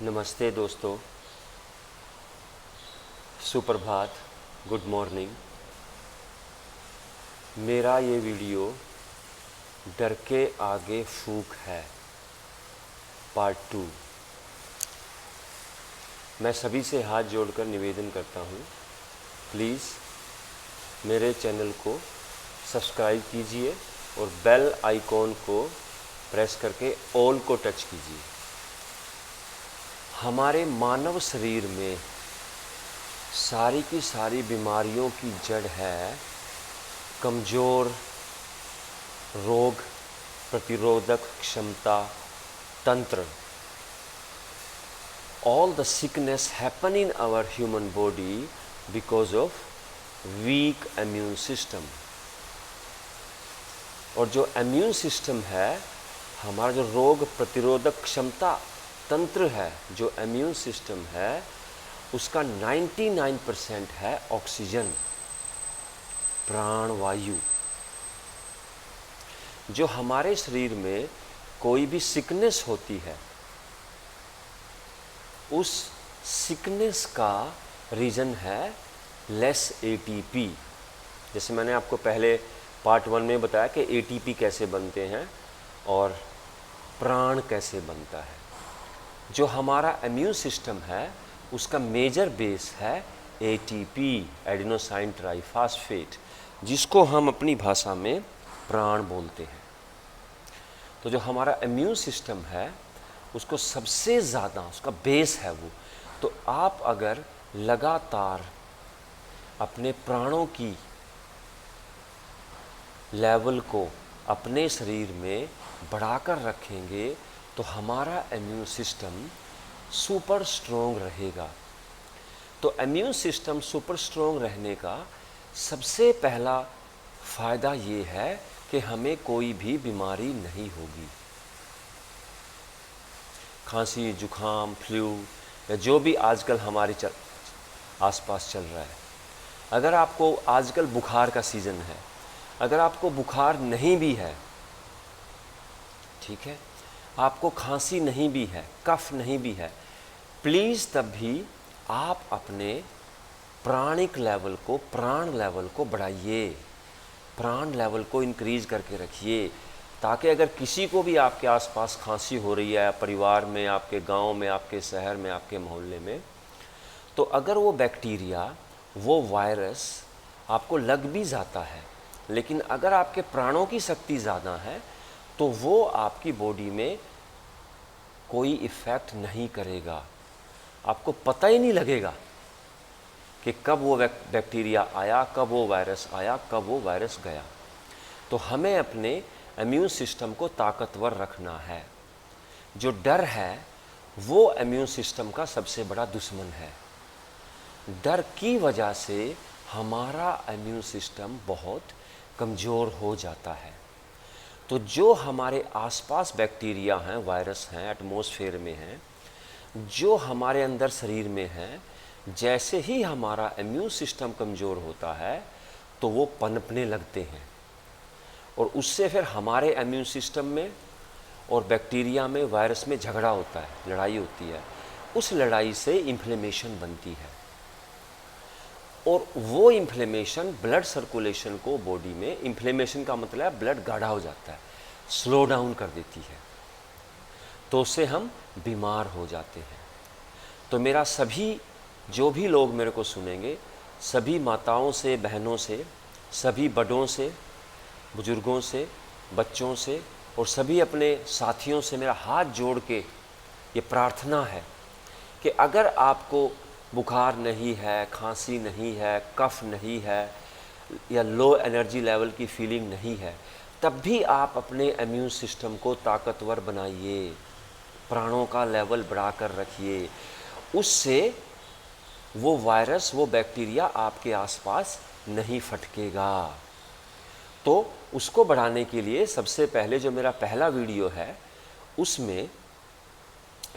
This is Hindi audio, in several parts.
नमस्ते दोस्तों, सुप्रभात, गुड मॉर्निंग। मेरा ये वीडियो डर के आगे फूक है पार्ट 2। मैं सभी से हाथ जोड़कर निवेदन करता हूँ, प्लीज़ मेरे चैनल को सब्सक्राइब कीजिए और बेल आइकॉन को प्रेस करके ऑल को टच कीजिए। हमारे मानव शरीर में सारी की सारी बीमारियों की जड़ है कमज़ोर रोग प्रतिरोधक क्षमता तंत्र। All the sickness happen in our human body because of weak immune system। और जो इम्यून सिस्टम है, हमारा जो रोग प्रतिरोधक क्षमता तंत्र है, जो इम्यून सिस्टम है, उसका 99% है ऑक्सीजन, प्राणवायु। जो हमारे शरीर में कोई भी सिकनेस होती है, उस सिकनेस का रीज़न है लेस एटीपी। जैसे मैंने आपको पहले पार्ट 1 में बताया कि एटीपी कैसे बनते हैं और प्राण कैसे बनता है। जो हमारा इम्यून सिस्टम है, उसका मेजर बेस है एटीपी, एडिनोसाइन ट्राइफॉस्फेट, जिसको हम अपनी भाषा में प्राण बोलते हैं। तो जो हमारा इम्यून सिस्टम है, उसको सबसे ज़्यादा उसका बेस है वो। तो आप अगर लगातार अपने प्राणों की लेवल को अपने शरीर में बढ़ाकर रखेंगे तो हमारा इम्यून सिस्टम सुपर स्ट्रॉन्ग रहेगा। तो इम्यून सिस्टम सुपर स्ट्रॉन्ग रहने का सबसे पहला फ़ायदा ये है कि हमें कोई भी बीमारी नहीं होगी। खांसी, जुखाम, फ्लू या जो भी आजकल हमारे आसपास चल रहा है, अगर आपको आजकल बुखार का सीज़न है, अगर आपको बुखार नहीं भी है, ठीक है, आपको खांसी नहीं भी है, कफ नहीं भी है, प्लीज़ तब भी आप अपने प्राणिक लेवल को, प्राण लेवल को बढ़ाइए, प्राण लेवल को इंक्रीज करके रखिए, ताकि अगर किसी को भी आपके आसपास खांसी हो रही है, परिवार में, आपके गांव में, आपके शहर में, आपके मोहल्ले में, तो अगर वो बैक्टीरिया, वो वायरस आपको लग भी जाता है, लेकिन अगर आपके प्राणों की शक्ति ज़्यादा है तो वो आपकी बॉडी में कोई इफ़ेक्ट नहीं करेगा। आपको पता ही नहीं लगेगा कि कब वो बैक्टीरिया आया, कब वो वायरस आया, कब वो वायरस गया। तो हमें अपने इम्यून सिस्टम को ताकतवर रखना है। जो डर है वो इम्यून सिस्टम का सबसे बड़ा दुश्मन है। डर की वजह से हमारा इम्यून सिस्टम बहुत कमज़ोर हो जाता है। तो जो हमारे आसपास बैक्टीरिया हैं, वायरस हैं, एटमॉस्फेयर में हैं, जो हमारे अंदर शरीर में हैं, जैसे ही हमारा इम्यून सिस्टम कमज़ोर होता है तो वो पनपने लगते हैं और उससे फिर हमारे इम्यून सिस्टम में और बैक्टीरिया में, वायरस में झगड़ा होता है, लड़ाई होती है। उस लड़ाई से इन्फ्लेमेशन बनती है और वो इन्फ्लेमेशन ब्लड सर्कुलेशन को बॉडी में, इन्फ्लेमेशन का मतलब है ब्लड गाढ़ा हो जाता है, स्लो डाउन कर देती है, तो उससे हम बीमार हो जाते हैं। तो मेरा सभी, जो भी लोग मेरे को सुनेंगे, सभी माताओं से, बहनों से, सभी बड़ों से, बुजुर्गों से, बच्चों से और सभी अपने साथियों से मेरा हाथ जोड़ के ये प्रार्थना है कि अगर आपको बुखार नहीं है, खांसी नहीं है, कफ नहीं है या लो एनर्जी लेवल की फीलिंग नहीं है, तब भी आप अपने इम्यून सिस्टम को ताकतवर बनाइए, प्राणों का लेवल बढ़ाकर रखिए। उससे वो वायरस, वो बैक्टीरिया आपके आसपास नहीं फटकेगा। तो उसको बढ़ाने के लिए सबसे पहले जो मेरा पहला वीडियो है, उसमें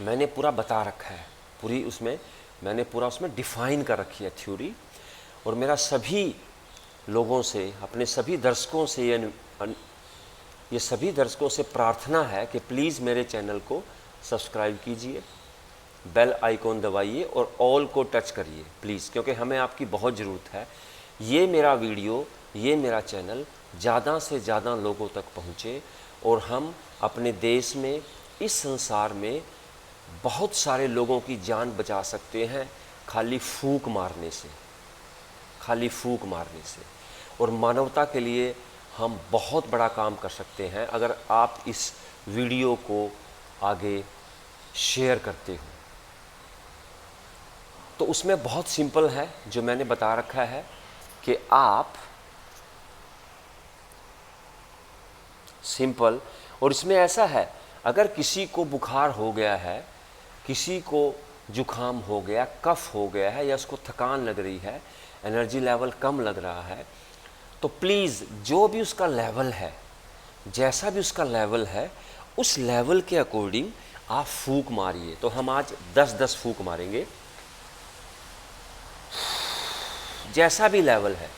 मैंने पूरा बता रखा है, पूरी उसमें मैंने पूरा उसमें डिफ़ाइन कर रखी है थ्योरी। और मेरा सभी लोगों से, अपने सभी दर्शकों से, ये सभी दर्शकों से प्रार्थना है कि प्लीज़ मेरे चैनल को सब्सक्राइब कीजिए, बेल आइकॉन दबाइए और ऑल को टच करिए प्लीज़, क्योंकि हमें आपकी बहुत ज़रूरत है। ये मेरा वीडियो, ये मेरा चैनल ज़्यादा से ज़्यादा लोगों तक पहुँचे और हम अपने देश में, इस संसार में बहुत सारे लोगों की जान बचा सकते हैं खाली फूंक मारने से, खाली फूंक मारने से। और मानवता के लिए हम बहुत बड़ा काम कर सकते हैं अगर आप इस वीडियो को आगे शेयर करते हो। तो उसमें बहुत सिंपल है जो मैंने बता रखा है कि आप सिंपल, और इसमें ऐसा है अगर किसी को बुखार हो गया है, किसी को जुखाम हो गया, कफ हो गया है, या उसको थकान लग रही है, एनर्जी लेवल कम लग रहा है, तो प्लीज़ जो भी उसका लेवल है, जैसा भी उसका लेवल है, उस लेवल के अकॉर्डिंग आप फूंक मारिए। तो हम आज 10-10 फूंक मारेंगे, जैसा भी लेवल है।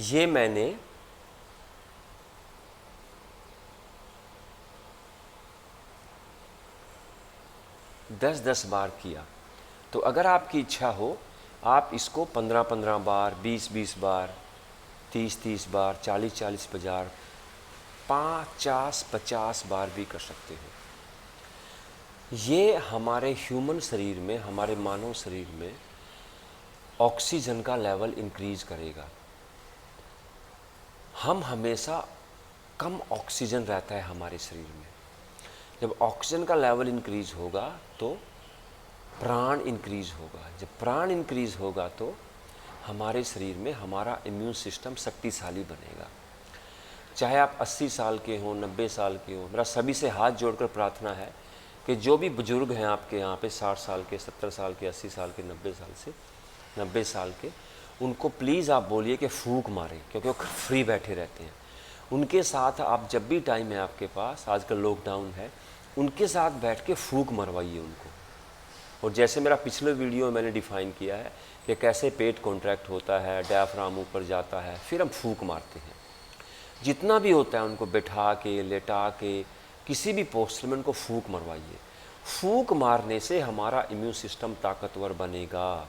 ये मैंने 10-10 बार किया। तो अगर आपकी इच्छा हो आप इसको 15-15 बार, 20-20 बार, 30-30 बार, 40-40 बार, 50-50 बार भी कर सकते हो। ये हमारे ह्यूमन शरीर में, हमारे मानव शरीर में ऑक्सीजन का लेवल इंक्रीज करेगा। हम हमेशा कम ऑक्सीजन रहता है हमारे शरीर में। जब ऑक्सीजन का लेवल इंक्रीज होगा तो प्राण इंक्रीज होगा। जब प्राण इंक्रीज होगा तो हमारे शरीर में हमारा इम्यून सिस्टम शक्तिशाली बनेगा। चाहे आप 80 साल के हों, 90 साल के हों, मेरा सभी से हाथ जोड़कर प्रार्थना है कि जो भी बुजुर्ग हैं आपके यहाँ पे 60 साल के, 70 साल के, 80 साल के, 90 साल के, उनको प्लीज़ आप बोलिए कि फूंक मारें, क्योंकि वो फ्री बैठे रहते हैं। उनके साथ आप जब भी टाइम है आपके पास, आजकल लॉकडाउन है, उनके साथ बैठ के फूंक मरवाइए उनको। और जैसे मेरा पिछले वीडियो में मैंने डिफ़ाइन किया है कि कैसे पेट कॉन्ट्रैक्ट होता है, डायफ्राम ऊपर जाता है, फिर हम फूंक मारते हैं। जितना भी होता है उनको बैठा के, लेटा के, किसी भी पोस्चर में उनको फूंक मरवाइए। फूंक मारने से हमारा इम्यून सिस्टम ताकतवर बनेगा।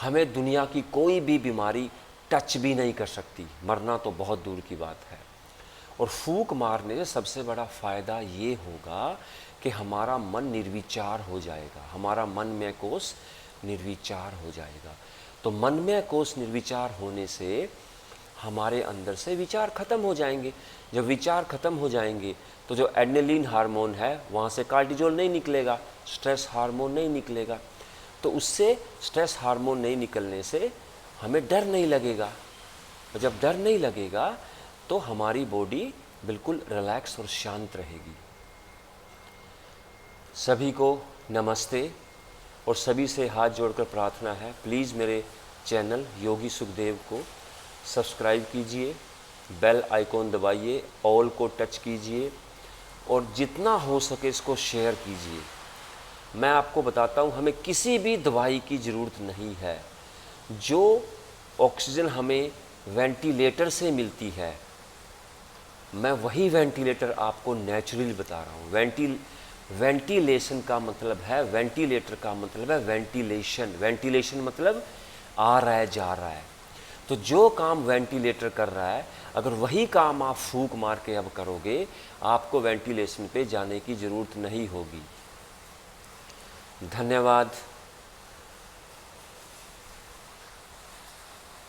हमें दुनिया की कोई भी बीमारी टच भी नहीं कर सकती, मरना तो बहुत दूर की बात है। और फूंक मारने से सबसे बड़ा फ़ायदा ये होगा कि हमारा मन निर्विचार हो जाएगा, हमारा मनमय कोश निर्विचार हो जाएगा। तो मनमय कोश निर्विचार होने से हमारे अंदर से विचार ख़त्म हो जाएंगे। जब विचार ख़त्म हो जाएंगे तो जो एड्रेनलिन हार्मोन है वहाँ से कार्टिजोल नहीं निकलेगा, स्ट्रेस हार्मोन नहीं निकलेगा। तो उससे स्ट्रेस हार्मोन नहीं निकलने से हमें डर नहीं लगेगा। और जब डर नहीं लगेगा तो हमारी बॉडी बिल्कुल रिलैक्स और शांत रहेगी। सभी को नमस्ते। और सभी से हाथ जोड़कर प्रार्थना है, प्लीज़ मेरे चैनल योगी सुखदेव को सब्सक्राइब कीजिए, बेल आइकॉन दबाइए, ऑल को टच कीजिए और जितना हो सके इसको शेयर कीजिए। मैं आपको बताता हूँ, हमें किसी भी दवाई की ज़रूरत नहीं है। जो ऑक्सीजन हमें वेंटिलेटर से मिलती है, मैं वही वेंटिलेटर आपको नेचुरली बता रहा हूँ। वेंटिलेशन का मतलब है, वेंटिलेटर का मतलब है वेंटिलेशन। वेंटिलेशन मतलब आ रहा है, जा रहा है। तो जो काम वेंटिलेटर कर रहा है, अगर वही काम आप फूंक मार के अब करोगे, आपको वेंटिलेशन पे जाने की ज़रूरत नहीं होगी। धन्यवाद।